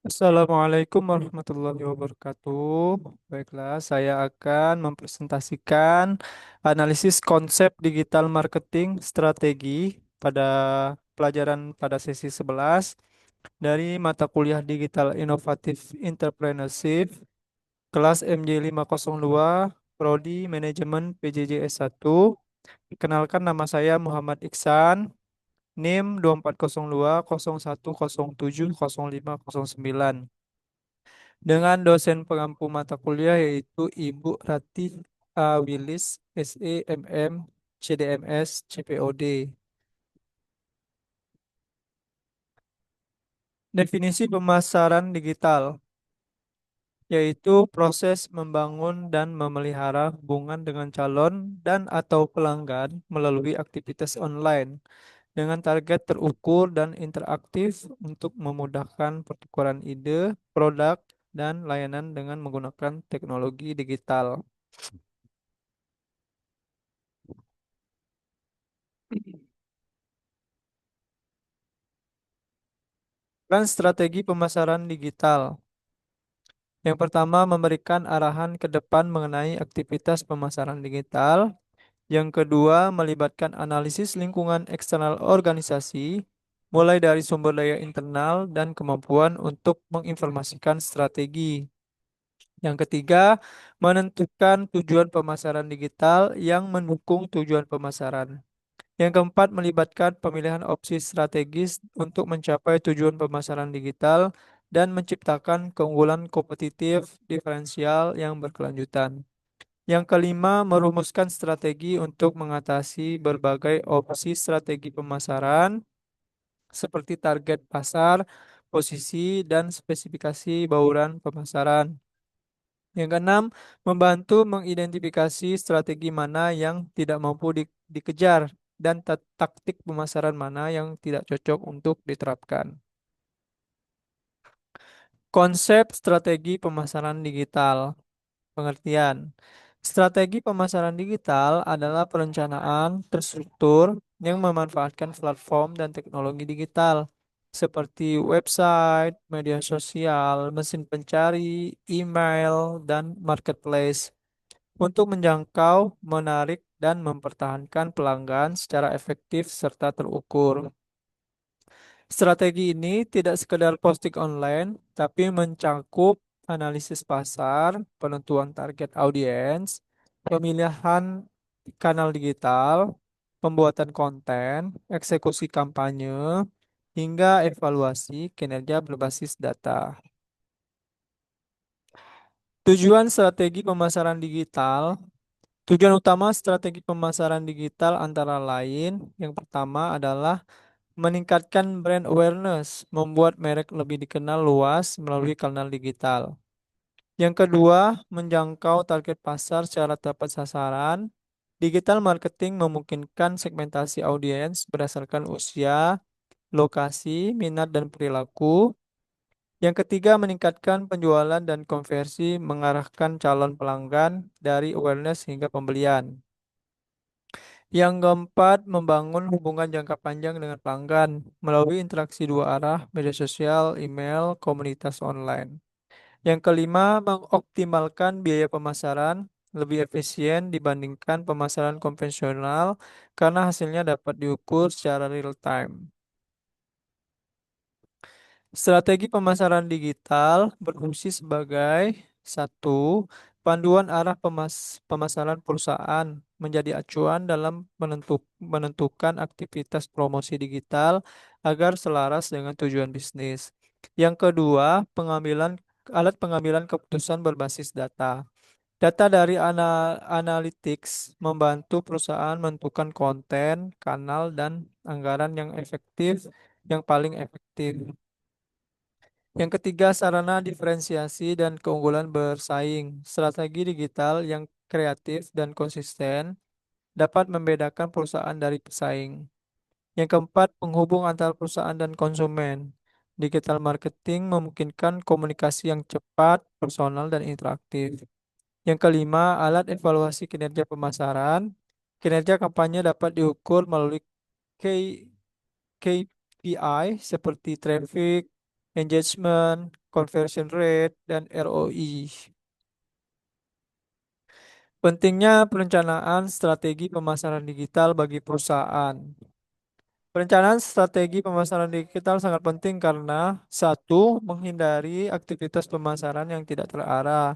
Assalamualaikum warahmatullahi wabarakatuh. Baiklah, saya akan mempresentasikan analisis konsep digital marketing strategi pada pelajaran pada sesi 11 dari mata kuliah Digital Inovatif Entrepreneurship kelas MJ502 Prodi Manajemen PJJ S1. Kenalkan, nama saya Muhammad Iksan, NIM 240201070509, dengan dosen pengampu mata kuliah yaitu Ibu Ratih A. Willis, SE, MM, CDMS, CPOD. Definisi pemasaran digital yaitu proses membangun dan memelihara hubungan dengan calon dan atau pelanggan melalui aktivitas online dengan target terukur dan interaktif untuk memudahkan pertukaran ide, produk, dan layanan dengan menggunakan teknologi digital. Dan strategi pemasaran digital. Yang pertama, memberikan arahan ke depan mengenai aktivitas pemasaran digital. Yang kedua, melibatkan analisis lingkungan eksternal organisasi, mulai dari sumber daya internal dan kemampuan untuk menginformasikan strategi. Yang ketiga, menentukan tujuan pemasaran digital yang mendukung tujuan pemasaran. Yang keempat, melibatkan pemilihan opsi strategis untuk mencapai tujuan pemasaran digital dan menciptakan keunggulan kompetitif diferensial yang berkelanjutan. Yang kelima, merumuskan strategi untuk mengatasi berbagai opsi strategi pemasaran seperti target pasar, posisi, dan spesifikasi bauran pemasaran. Yang keenam, membantu mengidentifikasi strategi mana yang tidak mampu dikejar dan taktik pemasaran mana yang tidak cocok untuk diterapkan. Konsep strategi pemasaran digital. Pengertian. Strategi pemasaran digital adalah perencanaan terstruktur yang memanfaatkan platform dan teknologi digital seperti website, media sosial, mesin pencari, email, dan marketplace untuk menjangkau, menarik, dan mempertahankan pelanggan secara efektif serta terukur. Strategi ini tidak sekedar posting online, tapi mencakup analisis pasar, penentuan target audiens, pemilihan kanal digital, pembuatan konten, eksekusi kampanye, hingga evaluasi kinerja berbasis data. Tujuan strategi pemasaran digital. Tujuan utama strategi pemasaran digital antara lain, yang pertama adalah meningkatkan brand awareness, membuat merek lebih dikenal luas melalui kanal digital. Yang kedua, menjangkau target pasar secara tepat sasaran. Digital marketing memungkinkan segmentasi audiens berdasarkan usia, lokasi, minat, dan perilaku. Yang ketiga, meningkatkan penjualan dan konversi mengarahkan calon pelanggan dari awareness hingga pembelian. Yang keempat, membangun hubungan jangka panjang dengan pelanggan melalui interaksi dua arah, media sosial, email, komunitas online. Yang kelima, mengoptimalkan biaya pemasaran lebih efisien dibandingkan pemasaran konvensional karena hasilnya dapat diukur secara real time. Strategi pemasaran digital berfungsi sebagai satu, panduan arah pemasaran perusahaan menjadi acuan dalam menentukan aktivitas promosi digital agar selaras dengan tujuan bisnis. Yang kedua, alat pengambilan keputusan berbasis data. Data dari analytics membantu perusahaan menentukan konten, kanal, dan anggaran yang paling efektif. Yang ketiga, sarana diferensiasi dan keunggulan bersaing. Strategi digital yang kreatif dan konsisten dapat membedakan perusahaan dari pesaing. Yang keempat, penghubung antar perusahaan dan konsumen. Digital marketing memungkinkan komunikasi yang cepat, personal, dan interaktif. Yang kelima, alat evaluasi kinerja pemasaran. Kinerja kampanye dapat diukur melalui KPI seperti traffic, engagement, conversion rate, dan ROI. Pentingnya perencanaan strategi pemasaran digital bagi perusahaan. Perencanaan strategi pemasaran digital sangat penting karena satu, menghindari aktivitas pemasaran yang tidak terarah.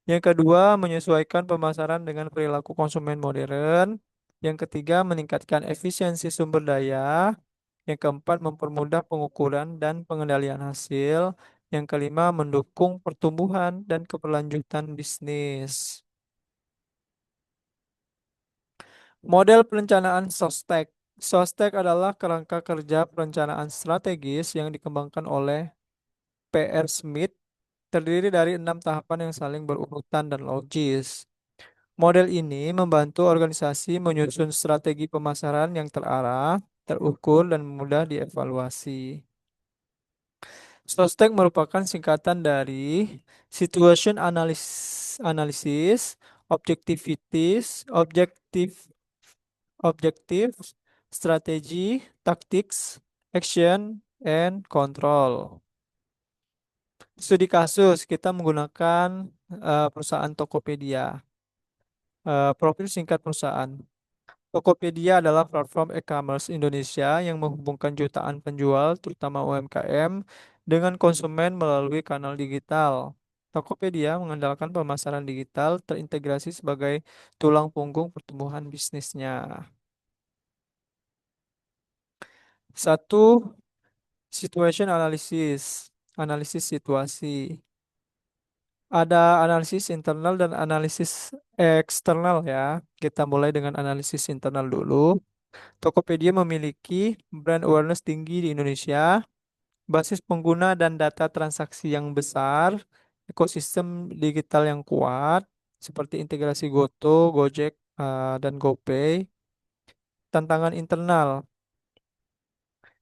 Yang kedua, menyesuaikan pemasaran dengan perilaku konsumen modern. Yang ketiga, meningkatkan efisiensi sumber daya. Yang keempat, mempermudah pengukuran dan pengendalian hasil. Yang kelima, mendukung pertumbuhan dan keberlanjutan bisnis. Model perencanaan SOSTEK. SOSTEK adalah kerangka kerja perencanaan strategis yang dikembangkan oleh PR Smith, terdiri dari 6 tahapan yang saling berurutan dan logis. Model ini membantu organisasi menyusun strategi pemasaran yang terarah, terukur, dan mudah dievaluasi. SOSTEK merupakan singkatan dari Situation Analysis, Objectivities, Objectives, Strategy, Tactics, Action, and Control. Studi kasus kita menggunakan perusahaan Tokopedia. Profil singkat perusahaan. Tokopedia adalah platform e-commerce Indonesia yang menghubungkan jutaan penjual, terutama UMKM, dengan konsumen melalui kanal digital. Tokopedia mengandalkan pemasaran digital terintegrasi sebagai tulang punggung pertumbuhan bisnisnya. Satu, situation analysis, analisis situasi. Ada analisis internal dan analisis eksternal ya. Kita mulai dengan analisis internal dulu. Tokopedia memiliki brand awareness tinggi di Indonesia, basis pengguna dan data transaksi yang besar, ekosistem digital yang kuat, seperti integrasi GoTo, Gojek, dan GoPay. Tantangan internal,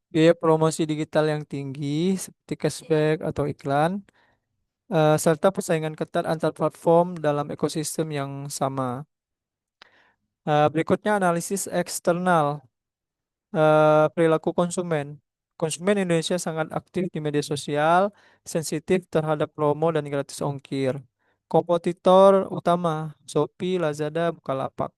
biaya promosi digital yang tinggi, seperti cashback atau iklan, serta persaingan ketat antar platform dalam ekosistem yang sama. Berikutnya analisis eksternal. Perilaku konsumen. Konsumen Indonesia sangat aktif di media sosial, sensitif terhadap promo dan gratis ongkir. Kompetitor utama, Shopee, Lazada, Bukalapak.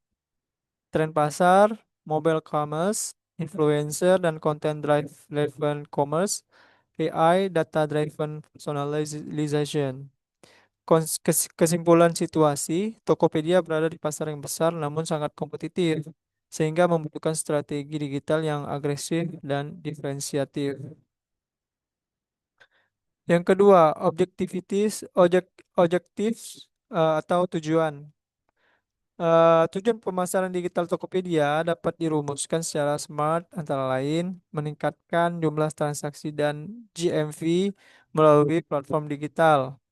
Tren pasar, mobile commerce, influencer, dan content-driven commerce, AI, data-driven personalization. Kesimpulan situasi, Tokopedia berada di pasar yang besar namun sangat kompetitif, sehingga membutuhkan strategi digital yang agresif dan diferensiatif. Yang kedua, objektif atau tujuan. Tujuan pemasaran digital Tokopedia dapat dirumuskan secara smart, antara lain meningkatkan jumlah transaksi dan GMV melalui platform digital,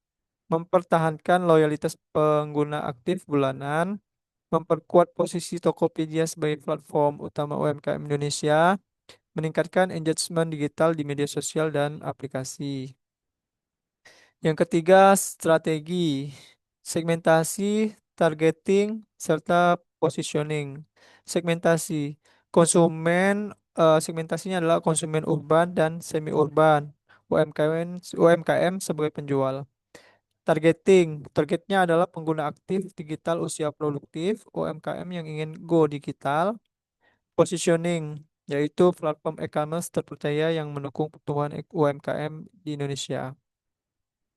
mempertahankan loyalitas pengguna aktif bulanan, memperkuat posisi Tokopedia sebagai platform utama UMKM Indonesia, meningkatkan engagement digital di media sosial dan aplikasi. Yang ketiga, strategi, segmentasi, targeting, serta positioning. Segmentasi, segmentasinya adalah konsumen urban dan semi-urban, UMKM sebagai penjual. Targetnya adalah pengguna aktif digital usia produktif, UMKM yang ingin go digital. Positioning, yaitu platform e-commerce terpercaya yang mendukung pertumbuhan UMKM di Indonesia.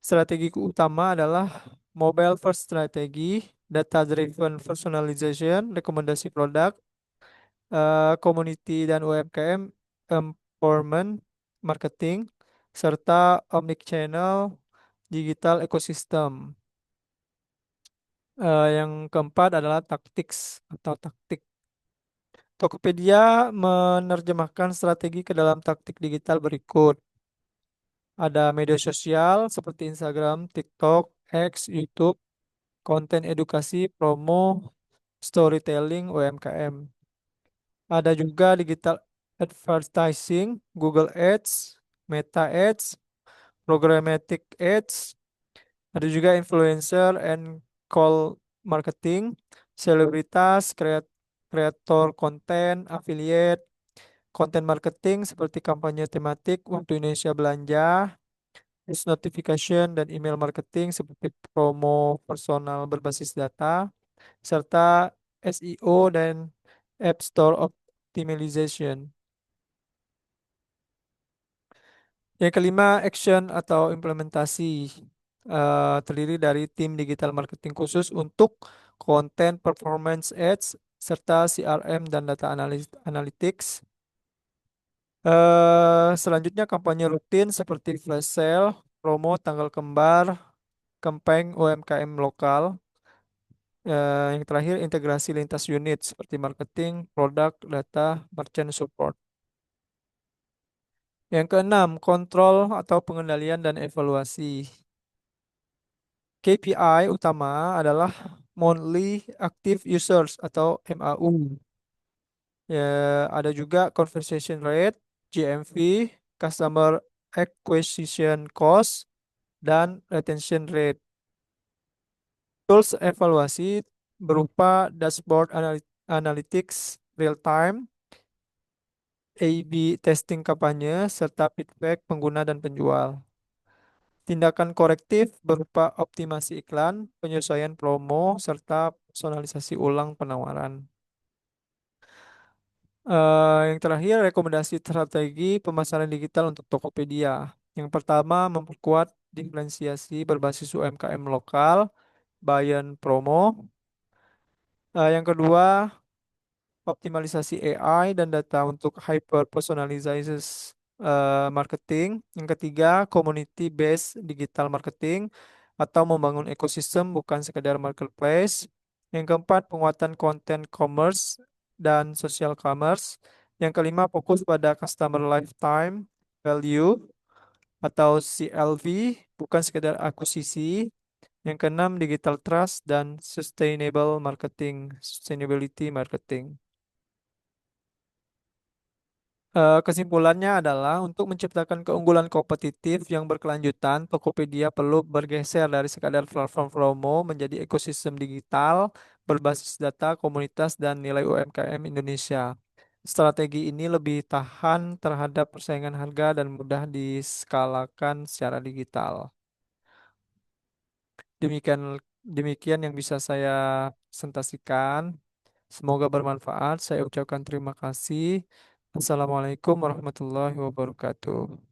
Strategi utama adalah mobile first strategi, data driven personalization, rekomendasi produk, community dan UMKM empowerment, marketing, serta omnichannel digital ecosystem. Yang keempat adalah taktik. Tokopedia menerjemahkan strategi ke dalam taktik digital berikut. Ada media sosial seperti Instagram, TikTok, X, YouTube, konten edukasi, promo, storytelling, UMKM. Ada juga digital advertising, Google Ads, Meta Ads, programmatic ads. Ada juga influencer and call marketing, selebritas, kreator konten, affiliate, konten marketing seperti kampanye tematik, Waktu Indonesia Belanja, push notification, dan email marketing seperti promo personal berbasis data, serta SEO dan App Store Optimization. Yang kelima, action atau implementasi. Terdiri dari tim digital marketing khusus untuk konten performance ads, serta CRM dan data analytics. Selanjutnya, kampanye rutin seperti flash sale, promo tanggal kembar, campaign UMKM lokal. Yang terakhir, integrasi lintas unit seperti marketing, produk, data, merchant support. Yang keenam, kontrol atau pengendalian dan evaluasi. KPI utama adalah monthly active users atau MAU. Ya, ada juga conversation rate, GMV, customer acquisition cost, dan retention rate. Tools evaluasi berupa dashboard analytics real time, A/B testing kampanye, serta feedback pengguna dan penjual. Tindakan korektif berupa optimasi iklan, penyesuaian promo, serta personalisasi ulang penawaran. Yang terakhir, rekomendasi strategi pemasaran digital untuk Tokopedia. Yang pertama, memperkuat diferensiasi berbasis UMKM lokal, buy and promo. Yang kedua, optimalisasi AI dan data untuk hyper personalized marketing. Yang ketiga, community based digital marketing atau membangun ekosistem bukan sekedar marketplace. Yang keempat, penguatan konten commerce dan social commerce. Yang kelima, fokus pada customer lifetime value atau CLV, bukan sekedar akuisisi. Yang keenam, digital trust dan sustainability marketing. Kesimpulannya adalah untuk menciptakan keunggulan kompetitif yang berkelanjutan, Tokopedia perlu bergeser dari sekadar platform promo menjadi ekosistem digital berbasis data, komunitas, dan nilai UMKM Indonesia. Strategi ini lebih tahan terhadap persaingan harga dan mudah diskalakan secara digital. Demikian demikian yang bisa saya presentasikan. Semoga bermanfaat. Saya ucapkan terima kasih. Assalamualaikum warahmatullahi wabarakatuh.